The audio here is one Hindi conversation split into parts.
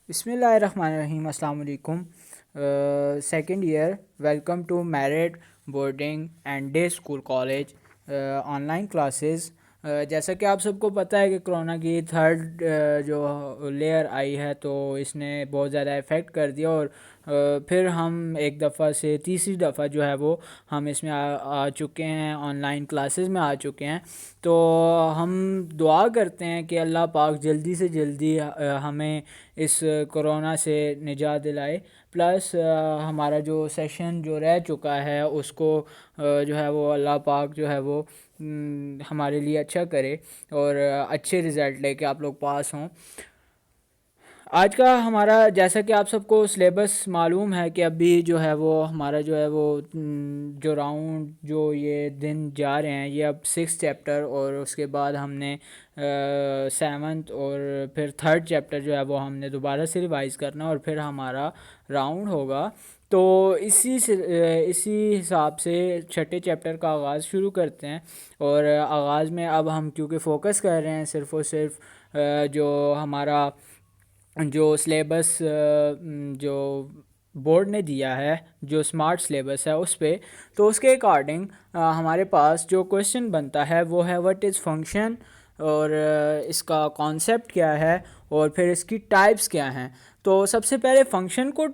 बिस्मिल्लाहिर्रहमानिर्रहीम। अस्सलाम वालेकुम। Second year, welcome to Merit boarding and day school college online classes. जैसा कि आप सबको पता है कि कोरोना की थर्ड जो लेयर आई है, तो इसने बहुत ज़्यादा इफ़ेक्ट कर दिया। और फिर हम एक दफ़ा से तीसरी दफ़ा जो है वो हम इसमें आ चुके हैं, ऑनलाइन क्लासेस में आ चुके हैं। तो हम दुआ करते हैं कि अल्लाह पाक जल्दी से जल्दी हमें इस कोरोना से निजात दिलाए। प्लस हमारा जो सेशन जो रह चुका है उसको जो है वो अल्लाह पाक जो है वो हमारे लिए अच्छा करे और अच्छे रिज़ल्ट लेके आप लोग पास हों। आज का हमारा, जैसा कि आप सबको सिलेबस मालूम है कि अभी जो है वो हमारा जो है वो जो राउंड जो ये दिन जा रहे हैं, ये अब 6 चैप्टर और उसके बाद हमने सेवन्थ और फिर थर्ड चैप्टर जो है वो हमने दोबारा से रिवाइज़ करना और फिर हमारा राउंड होगा। तो इसी हिसाब से छठे चैप्टर का आगाज़ शुरू करते हैं। और आगाज़ में अब हम क्योंकि फ़ोकस कर रहे हैं सिर्फ़ और सिर्फ जो हमारा जो सिलेबस जो बोर्ड ने दिया है, जो स्मार्ट सिलेबस है उस पे, तो उसके अकॉर्डिंग हमारे पास जो क्वेश्चन बनता है वो है व्हाट इज़ फंक्शन, और इसका कॉन्सेप्ट क्या है और फिर इसकी टाइप्स क्या हैं। तो सबसे पहले फ़ंक्शन को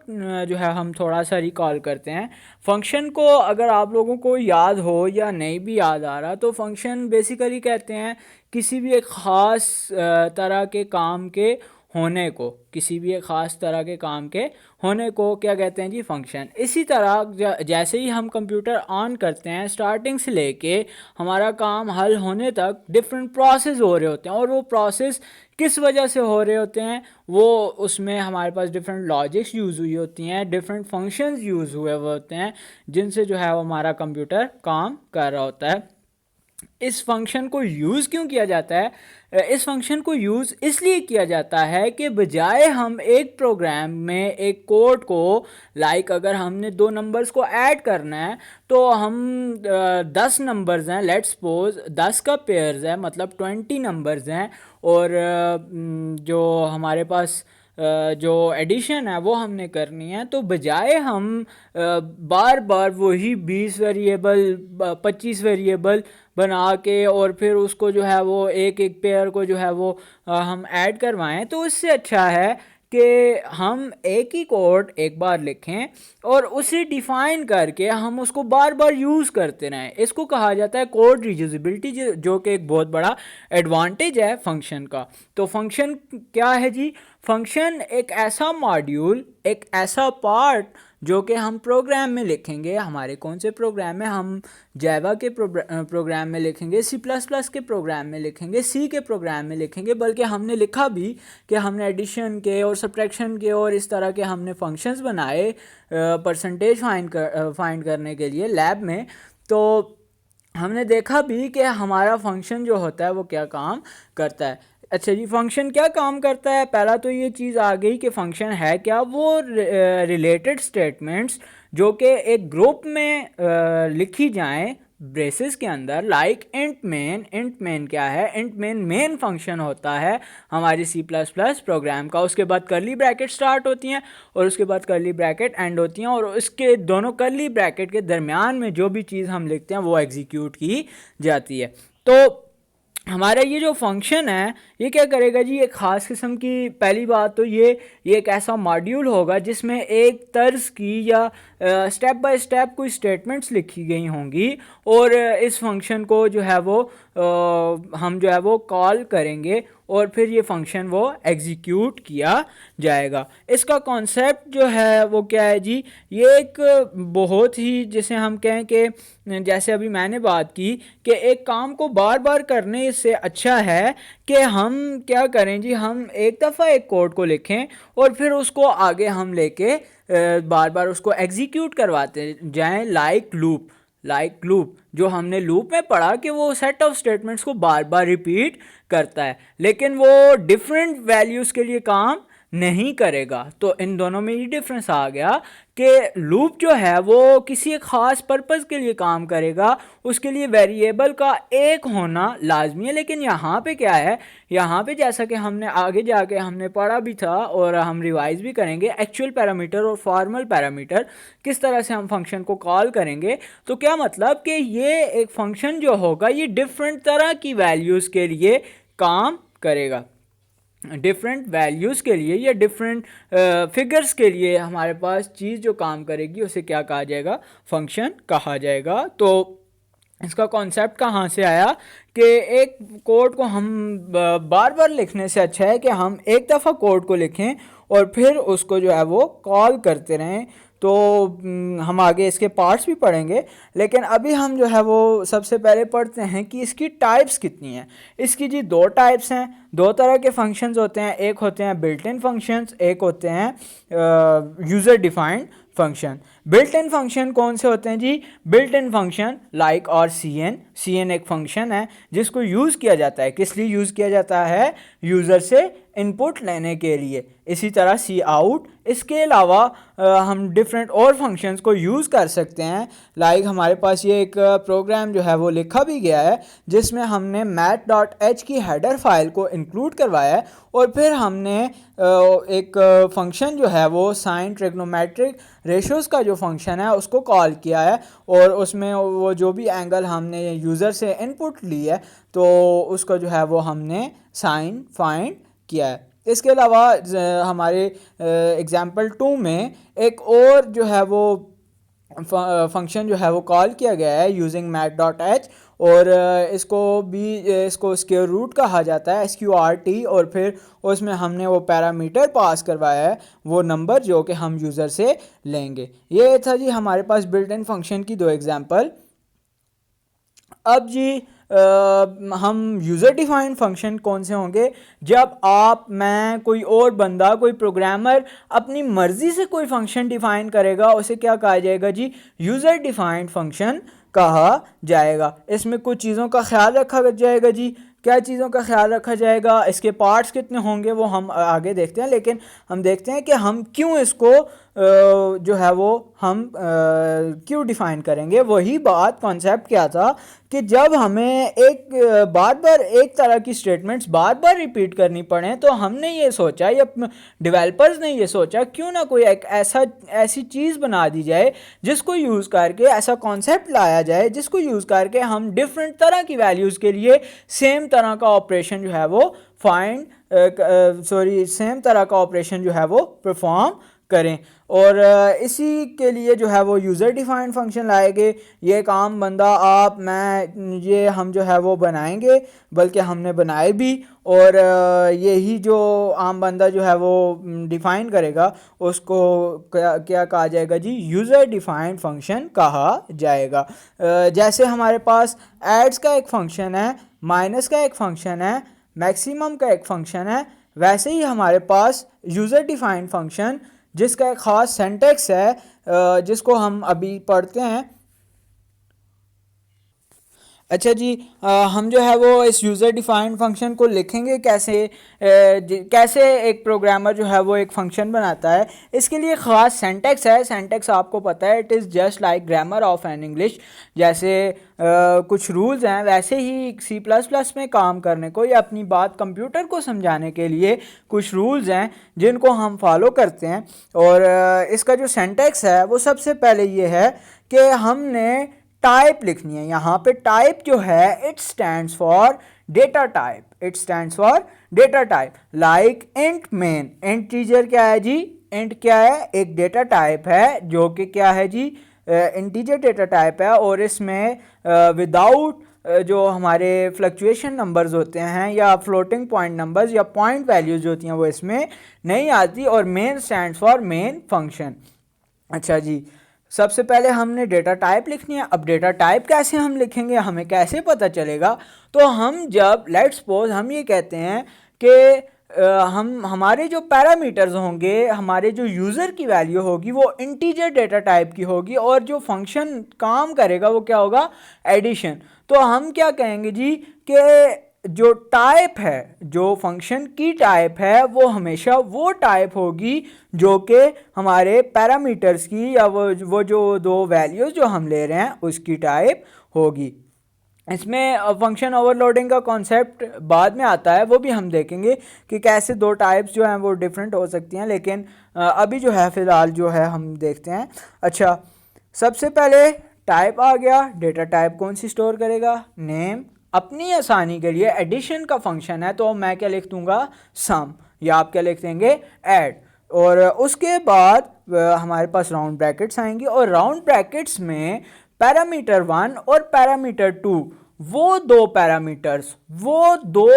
जो है हम थोड़ा सा रिकॉल करते हैं। फ़ंक्शन को अगर आप लोगों को याद हो या नहीं भी याद आ रहा, तो फ़ंक्शन बेसिकली कहते हैं किसी भी एक ख़ास तरह के काम के होने को, किसी भी एक ख़ास तरह के काम के होने को क्या कहते हैं जी, फंक्शन। इसी तरह जैसे ही हम कंप्यूटर ऑन करते हैं, स्टार्टिंग से लेके हमारा काम हल होने तक डिफरेंट प्रोसेस हो रहे होते हैं, और वो प्रोसेस किस वजह से हो रहे होते हैं, वो उसमें हमारे पास डिफरेंट लॉजिक्स यूज़ हुई होती हैं, डिफरेंट फंक्शंस यूज़ हुए हुए होते हैं, जिनसे जो है वो हमारा कंप्यूटर काम कर रहा होता है। इस फंक्शन को यूज़ क्यों किया जाता है? इस फंक्शन को यूज़ इसलिए किया जाता है कि बजाय हम एक प्रोग्राम में एक कोड को, लाइक अगर हमने दो नंबर्स को ऐड करना है, तो हम 10 नंबर्स हैं, लेट्स सपोज 10 का पेयर्स है, मतलब 20 नंबर्स हैं, और जो हमारे पास जो एडिशन है वो हमने करनी है, तो बजाय हम बार बार वही 20 वेरिएबल 25 वेरिएबल बना के और फिर उसको जो है वो एक एक पेयर को जो है वो हम ऐड करवाएं, तो उससे अच्छा है कि हम एक ही कोड एक बार लिखें और उसे डिफ़ाइन करके हम उसको बार बार यूज़ करते रहें। इसको कहा जाता है कोड रीयूजेबिलिटी, जो कि एक बहुत बड़ा एडवांटेज है फंक्शन का। तो फंक्शन क्या है जी? फंक्शन एक ऐसा मॉड्यूल, एक ऐसा पार्ट जो कि हम प्रोग्राम में लिखेंगे। हमारे कौन से प्रोग्राम में? हम जावा के प्रोग्राम में लिखेंगे, सी प्लस प्लस के प्रोग्राम में लिखेंगे, सी के प्रोग्राम में लिखेंगे। बल्कि हमने लिखा भी कि हमने एडिशन के और सब्ट्रैक्शन के और इस तरह के हमने फंक्शंस बनाए परसेंटेज फाइंड करने के लिए लैब में। तो हमने देखा भी कि हमारा फंक्शन जो होता है वो क्या काम करता है। अच्छा जी, फंक्शन क्या काम करता है? पहला तो ये चीज़ आ गई कि फंक्शन है क्या। वो रिलेटेड स्टेटमेंट्स जो कि एक ग्रुप में लिखी जाएं ब्रेसेस के अंदर, लाइक इंट मेन क्या है? इंट मेन फंक्शन होता है हमारी सी प्लस प्लस प्रोग्राम का। उसके बाद करली ब्रैकेट स्टार्ट होती हैं और उसके बाद करली ब्रैकेट एंड होती हैं, और उसके दोनों करली ब्रैकेट के दरमियान में जो भी चीज़ हम लिखते हैं वो एग्जीक्यूट की जाती है। तो हमारा ये जो फंक्शन है ये क्या करेगा जी? एक ख़ास किस्म की, पहली बात तो ये एक ऐसा मॉड्यूल होगा जिसमें एक तर्ज की या स्टेप बाय स्टेप कोई स्टेटमेंट्स लिखी गई होंगी, और इस फंक्शन को जो है वो हम जो है वो कॉल करेंगे और फिर ये फंक्शन वो एग्जीक्यूट किया जाएगा। इसका कॉन्सेप्ट जो है वो क्या है जी? ये एक बहुत ही, जैसे हम कहें कि जैसे अभी मैंने बात की कि एक काम को बार बार करने से अच्छा है कि हम क्या करें जी, हम एक दफ़ा एक कोड को लिखें और फिर उसको आगे हम लेके बार बार उसको एग्जीक्यूट करवाते जाएं, लाइक लूप जो हमने लूप में पढ़ा कि वो सेट ऑफ स्टेटमेंट्स को बार बार रिपीट करता है, लेकिन वो डिफरेंट वैल्यूज़ के लिए काम नहीं करेगा। तो इन दोनों में ये डिफरेंस आ गया कि लूप जो है वो किसी एक ख़ास पर्पज़ के लिए काम करेगा, उसके लिए वेरिएबल का एक होना लाजमी है। लेकिन यहाँ पे क्या है, यहाँ पे जैसा कि हमने आगे जाके हमने पढ़ा भी था और हम रिवाइज भी करेंगे, एक्चुअल पैरामीटर और फॉर्मल पैरामीटर किस तरह से हम फंक्शन को कॉल करेंगे। तो क्या मतलब कि ये एक फंक्शन जो होगा ये डिफरेंट तरह की वैल्यूज़ के लिए काम करेगा, डिफरेंट वैल्यूज़ के लिए या डिफरेंट फिगर्स के लिए हमारे पास चीज़ जो काम करेगी उसे क्या कहा जाएगा, फंक्शन कहा जाएगा। तो इसका कॉन्सेप्ट कहाँ से आया कि एक कोड को हम बार बार लिखने से अच्छा है कि हम एक दफ़ा कोड को लिखें और फिर उसको जो है वो कॉल करते रहें। तो हम आगे इसके पार्ट्स भी पढ़ेंगे, लेकिन अभी हम जो है वो सबसे पहले पढ़ते हैं कि इसकी टाइप्स कितनी हैं। इसकी जी दो टाइप्स हैं, दो तरह के फंक्शंस होते हैं, एक होते हैं बिल्ट इन फंक्शंस, एक होते हैं user defined function. Built in function कौन से होते हैं जी? बिल्ट इन फंक्शन लाइक और सी एन एक फंक्शन है जिसको यूज़ किया जाता है, किस लिए यूज़ किया जाता है? यूज़र से इनपुट लेने के लिए। इसी तरह सी आउट, इसके अलावा हम डिफरेंट और फंक्शंस को यूज़ कर सकते हैं। लाइक हमारे पास ये एक प्रोग्राम जो है वो लिखा भी गया है जिसमें हमने math.h की हेडर फाइल को इंक्लूड करवाया है और फिर हमने एक फंक्शन जो है वो साइन ट्रिग्नोमेट्रिक रेशोज़ का जो फंक्शन है उसको कॉल किया है और उसमें वो जो भी एंगल हमने यूज़र से इनपुट ली है तो उसका जो है वो हमने साइन फाइंड किया है। इसके अलावा हमारे एग्जाम्पल 2 में एक और जो है वो फंक्शन जो है वो कॉल किया गया है यूजिंग math.h और इसको स्क्वायर रूट कहा जाता है SQRT, और फिर उसमें हमने वो पैरामीटर पास करवाया है, वो नंबर जो कि हम यूज़र से लेंगे। ये था जी हमारे पास बिल्ट इन फंक्शन की दो एग्जांपल। अब जी हम यूज़र डिफाइंड फंक्शन कौन से होंगे? जब आप, मैं, कोई और बंदा, कोई प्रोग्रामर अपनी मर्ज़ी से कोई फंक्शन डिफ़ाइन करेगा उसे क्या कहा जाएगा जी? यूज़र डिफाइंड फंक्शन कहा जाएगा। इसमें कुछ चीज़ों का ख्याल रखा जाएगा जी। क्या चीज़ों का ख्याल रखा जाएगा? इसके पार्ट्स कितने होंगे वो हम आगे देखते हैं, लेकिन हम देखते हैं कि हम क्यों इसको जो है वो हम क्यों डिफ़ाइन करेंगे। वही बात, कॉन्सेप्ट क्या था कि जब हमें एक बार बार एक तरह की स्टेटमेंट्स बार बार रिपीट करनी पड़े तो हमने ये सोचा, या डेवलपर्स ने ये सोचा, क्यों ना कोई एक ऐसी चीज़ बना दी जाए जिसको यूज़ करके, ऐसा कॉन्सेप्ट लाया जाए जिसको यूज़ करके हम डिफरेंट तरह की वैल्यूज़ के लिए सेम तरह का ऑपरेशन जो है वो सेम तरह का ऑपरेशन जो है वो परफॉर्म करें। और इसी के लिए जो है वो यूज़र डिफाइंड फंक्शन लाएंगे। ये काम बंदा, आप, मैं, ये हम जो है वो बनाएंगे, बल्कि हमने बनाए भी, और यही जो आम बंदा जो है वो डिफ़ाइन करेगा उसको क्या कहा जाएगा जी? यूज़र डिफाइंड फंक्शन कहा जाएगा। जैसे हमारे पास एड्स का एक फंक्शन है, माइनस का एक फंक्शन है, मैक्सिमम का एक फंक्शन है, वैसे ही हमारे पास यूज़र डिफाइंड फंक्शन जिसका एक ख़ास सेंटेक्स है जिसको हम अभी पढ़ते हैं। अच्छा जी, हम जो है वो इस यूज़र डिफाइंड फंक्शन को लिखेंगे कैसे? कैसे एक प्रोग्रामर जो है वो एक फ़ंक्शन बनाता है, इसके लिए ख़ास सेंटेक्स है। सेंटेक्स आपको पता है, it is just like grammar of an English. जैसे कुछ रूल्स हैं वैसे ही C++ में काम करने को या अपनी बात कंप्यूटर को समझाने के लिए कुछ रूल्स हैं जिनको हम फॉलो करते हैं। और इसका जो सेंटेक्स है वो सबसे पहले ये है कि हमने टाइप लिखनी है। यहाँ पे टाइप जो है it stands for data type, it stands for data type. Like int main, integer क्या है जी? इंट क्या है? एक डेटा टाइप है जो कि क्या है जी? इंटीजर डेटा टाइप है, और इसमें विदाउट जो हमारे फ्लक्चुएशन नंबर्स होते हैं या फ्लोटिंग पॉइंट नंबर्स या पॉइंट वैल्यूज होती हैं वो इसमें नहीं आती। और main stands for main function. अच्छा जी, सबसे पहले हमने डेटा टाइप लिखनी है। अब डेटा टाइप कैसे हम लिखेंगे, हमें कैसे पता चलेगा? तो हम जब, लेट्स सपोज हम ये कहते हैं कि हम, हमारे जो पैरामीटर्स होंगे, हमारे जो यूज़र की वैल्यू होगी वो इंटीजर डेटा टाइप की होगी, और जो फंक्शन काम करेगा वो क्या होगा? एडिशन। तो हम क्या कहेंगे जी कि जो टाइप है, जो फंक्शन की टाइप है, वो हमेशा वो टाइप होगी जो कि हमारे पैरामीटर्स की या वो जो दो वैल्यूज़ जो हम ले रहे हैं उसकी टाइप होगी। इसमें फंक्शन ओवरलोडिंग का कॉन्सेप्ट बाद में आता है, वो भी हम देखेंगे कि कैसे दो टाइप्स जो हैं वो डिफरेंट हो सकती हैं, लेकिन अभी जो है फ़िलहाल जो है हम देखते हैं। अच्छा, सबसे पहले टाइप आ गया। डेटा टाइप कौन सी स्टोर करेगा? नेम। अपनी आसानी के लिए एडिशन का फंक्शन है तो मैं क्या लिख दूंगा? सम, या आप क्या लिख देंगे? ऐड। और उसके बाद हमारे पास राउंड ब्रैकेट्स आएंगी और राउंड ब्रैकेट्स में पैरामीटर 1 और पैरामीटर 2, वो दो पैरामीटर्स, वो दो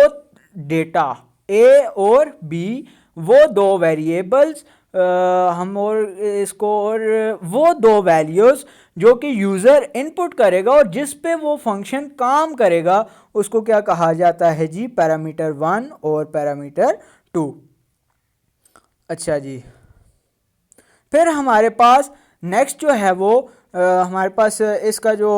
डेटा ए और बी, वो दो वेरिएबल्स हम और इसको और वो दो वैल्यूज़ जो कि यूज़र इनपुट करेगा और जिस पे वो फंक्शन काम करेगा उसको क्या कहा जाता है जी? पैरामीटर 1 और पैरामीटर 2। अच्छा जी, फिर हमारे पास नेक्स्ट जो है वो हमारे पास इसका जो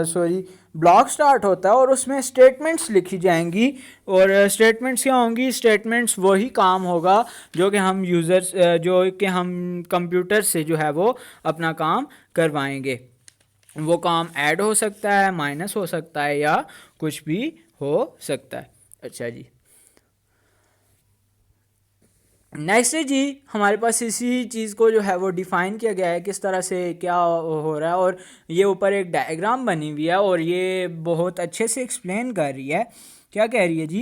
सॉरी ब्लॉक स्टार्ट होता है और उसमें स्टेटमेंट्स लिखी जाएंगी। और स्टेटमेंट्स क्या होंगी? स्टेटमेंट्स वही काम होगा जो कि हम यूज़र्स जो कि हम कंप्यूटर से जो है वो अपना काम करवाएंगे। वो काम ऐड हो सकता है, माइनस हो सकता है, या कुछ भी हो सकता है। अच्छा जी, नेक्स्ट है जी, हमारे पास इसी चीज़ को जो है वो डिफ़ाइन किया गया है किस तरह से क्या हो रहा है, और ये ऊपर एक डायग्राम बनी हुई है और ये बहुत अच्छे से एक्सप्लेन कर रही है। क्या कह रही है जी?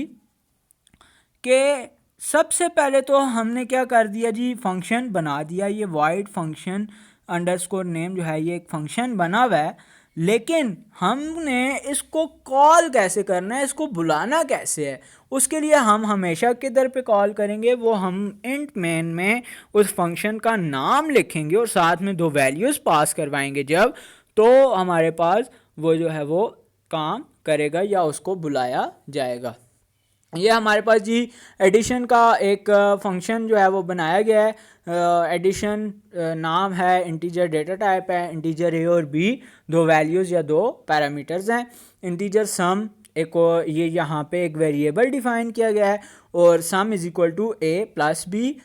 कि सबसे पहले तो हमने क्या कर दिया जी? फंक्शन बना दिया। ये वाइड फंक्शन अंडरस्कोर नेम जो है ये एक फंक्शन बना हुआ है, लेकिन हमने इसको कॉल कैसे करना है, इसको बुलाना कैसे है, उसके लिए हम हमेशा किधर पे कॉल करेंगे? वो हम इंट मेन में उस फंक्शन का नाम लिखेंगे और साथ में दो वैल्यूज़ पास करवाएंगे जब, तो हमारे पास वो जो है वो काम करेगा या उसको बुलाया जाएगा। ये हमारे पास जी एडिशन का एक फंक्शन जो है वो बनाया गया है। एडिशन नाम है, इंटीजर डेटा टाइप है, इंटीजर ए और बी दो वैल्यूज़ या दो पैरामीटर्स हैं। इंटीजर सम एक ये यहाँ पे एक वेरिएबल डिफाइन किया गया है और sum is equal to A plus B.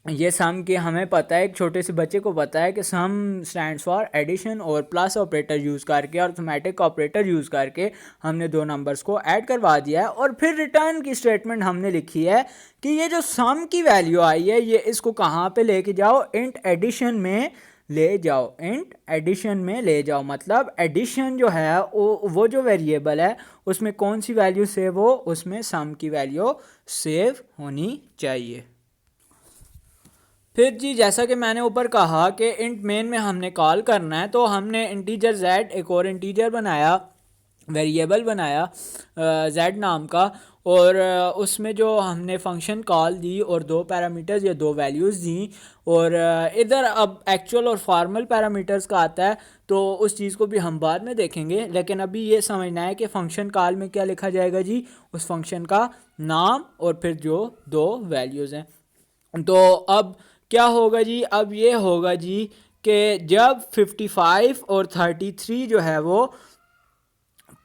ये सम के हमें पता है, एक छोटे से बच्चे को पता है कि सम स्टैंड्स फॉर एडिशन, और प्लस ऑपरेटर यूज़ करके और अर्थमेटिक ऑपरेटर यूज़ करके हमने दो नंबर्स को ऐड करवा दिया है। और फिर रिटर्न की स्टेटमेंट हमने लिखी है कि ये जो सम की वैल्यू आई है ये इसको कहाँ पे लेके जाओ? इंट एडिशन में ले जाओ। इंट एडिशन में ले जाओ मतलब एडिशन जो है वो जो वेरिएबल है उसमें कौन सी वैल्यू सेव हो? उसमें सम की वैल्यू सेव होनी चाहिए। फिर जी, जैसा कि मैंने ऊपर कहा कि इंट मेन में हमने कॉल करना है, तो हमने इंटीजर z एक और इंटीजर बनाया, वेरिएबल बनाया z नाम का, और उसमें जो हमने फंक्शन कॉल दी और दो पैरामीटर्स या दो वैल्यूज़ दी। और इधर अब एक्चुअल और फॉर्मल पैरामीटर्स का आता है तो उस चीज़ को भी हम बाद में देखेंगे, लेकिन अभी ये समझना है कि फंक्शन कॉल में क्या लिखा जाएगा जी? उस फंक्शन का नाम और फिर जो दो वैल्यूज़ हैं। तो अब क्या होगा जी? अब ये होगा जी कि जब 55 और 33 जो है वो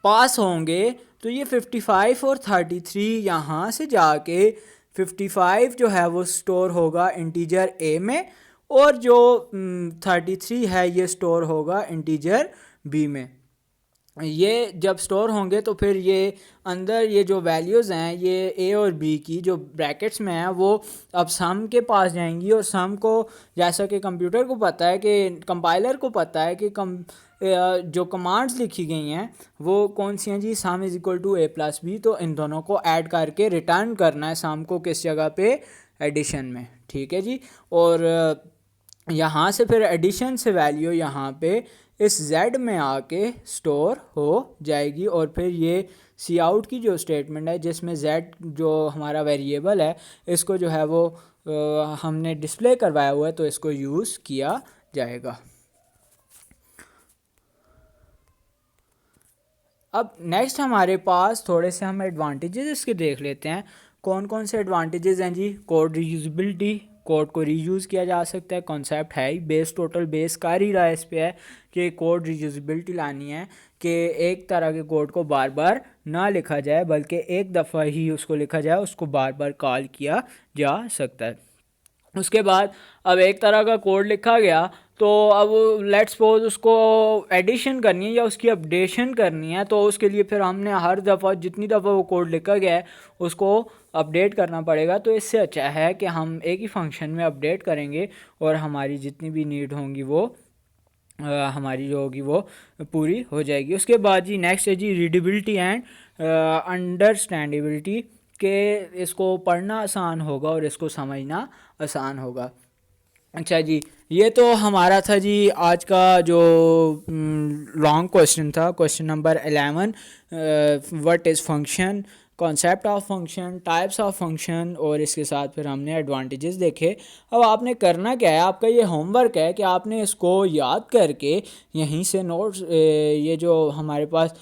पास होंगे तो ये 55 और 33 यहाँ से जाके 55 जो है वो स्टोर होगा इंटीजर ए में, और जो 33 है ये स्टोर होगा इंटीजर बी में। ये जब स्टोर होंगे तो फिर ये अंदर ये जो वैल्यूज़ हैं ये ए और बी की जो ब्रैकेट्स में है वो अब सम के पास जाएंगी, और सम को जैसा कि कंप्यूटर को पता है, कि कंपाइलर को पता है कि जो कमांड्स लिखी गई हैं वो कौन सी हैं जी? Sum is equal to A plus b. तो इन दोनों को ऐड करके रिटर्न करना है सम को किस जगह पे? एडिशन में। ठीक है जी। और यहाँ से फिर एडिशन से वैल्यू यहाँ पे इस z में आके स्टोर हो जाएगी, और फिर ये सी आउट की जो स्टेटमेंट है जिसमें z जो हमारा वेरिएबल है इसको जो है वो हमने डिस्प्ले करवाया हुआ है तो इसको यूज़ किया जाएगा। अब नेक्स्ट हमारे पास थोड़े से हम एडवांटेजेस इसके देख लेते हैं। कौन कौन से एडवांटेजेस हैं जी? कोड रीयूजेबिलिटी, कोड को रीयूज़ किया जा सकता है। कॉन्सेप्ट है ही बेस, टोटल बेस कर ही रहा है इस पे है कि कोड रीयूजेबिलिटी लानी है, कि एक तरह के कोड को बार बार ना लिखा जाए बल्कि एक दफ़ा ही उसको लिखा जाए, उसको बार बार कॉल किया जा सकता है। उसके बाद अब एक तरह का कोड लिखा गया तो अब लेट्स सपोज उसको एडिशन करनी है या उसकी अपडेशन करनी है, तो उसके लिए फिर हमने हर दफ़ा जितनी दफ़ा वो कोड लिखा गया है उसको अपडेट करना पड़ेगा। तो इससे अच्छा है कि हम एक ही फंक्शन में अपडेट करेंगे और हमारी जितनी भी नीड होंगी वो हमारी जो होगी वो पूरी हो जाएगी। उसके बाद जी नेक्स्ट है जी रीडेबिलिटी एंड अंडरस्टैंडेबिलिटी, के इसको पढ़ना आसान होगा और इसको समझना आसान होगा। अच्छा जी, ये तो हमारा था जी आज का जो लॉन्ग क्वेश्चन था, question number 11, what is function, concept of function, types of function, और इसके साथ फिर हमने एडवांटेजेस देखे। अब आपने करना क्या है, आपका ये होमवर्क है कि आपने इसको याद करके यहीं से नोट्स, ये जो हमारे पास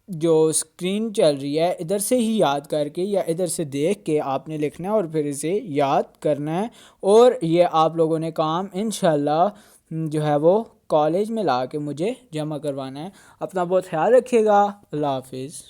जो स्क्रीन चल रही है इधर से ही याद करके या इधर से देख के आपने लिखना है और फिर इसे याद करना है, और ये आप लोगों ने काम इंशाल्लाह जो है वो कॉलेज में ला के मुझे जमा करवाना है। अपना बहुत ख्याल रखिएगा। अल्लाह हाफिज़।